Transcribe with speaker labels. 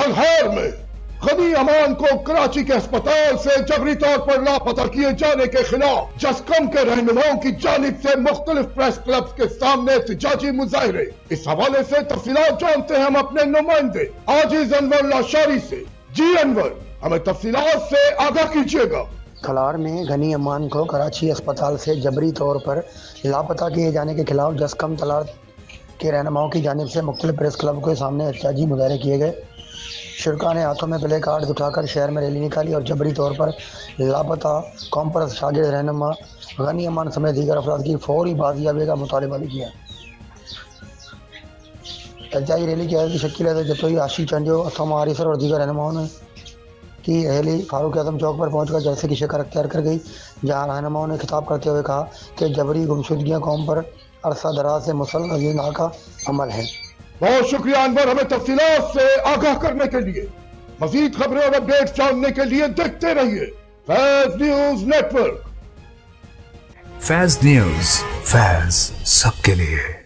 Speaker 1: कलहर में गनी अमान को कराची के अस्पताल से जबरी तौर पर लापता किए जाने के खिलाफ जस्कम के रहनुमाओं की जानिब से मुख्तलिफ प्रेस क्लब्स के सामने एहतजाजी मुजाहरे। इस हवाले से तफसीलात जानते हैं हम अपने नुमाइंदे आजिज अनवर लाशारी से। जी अनवर, हमें तफसीलात से आगाह कीजिएगा।
Speaker 2: कलार में गनी अमान को कराची अस्पताल से जबरी तौर पर लापता किए जाने के खिलाफ जस्कम तलार के रहनुमाओं की जानिब से मुख्तलिफ प्रेस क्लब के सामने एहतजाजी मुजाहरे किए गए। शुरका ने हाथों में प्ले कार्ड उठाकर शहर में रैली निकाली और जबरी तौर पर लापता कॉम्पर्स शागिर्द रहनुमा गनी अमान समेत दीगर अफराद की फौरी बाजियाबी का मुतालबा भी किया। एहतजाजी रैली की अहद की शक्ल है जतोई आशिक चंजो, अथम आरिसर और दीगर रहनुमाओं ने की रैली फारूक आजम चौक पर पहुंचकर जलसे की शक्ल अख्तियार कर गई, जहां रहनुमाओं ने खिताब करते हुए कहा कि जबरी गुमशुदगियां कौम पर अरसा दराज से मुसलसल का अमल है।
Speaker 1: बहुत शुक्रिया अनवर, हमें तफसीलात से आगाह करने के लिए। मजीद खबरें और अपडेट्स जानने के लिए देखते रहिए Faiz news network.
Speaker 3: Faiz news, Faiz सबके लिए।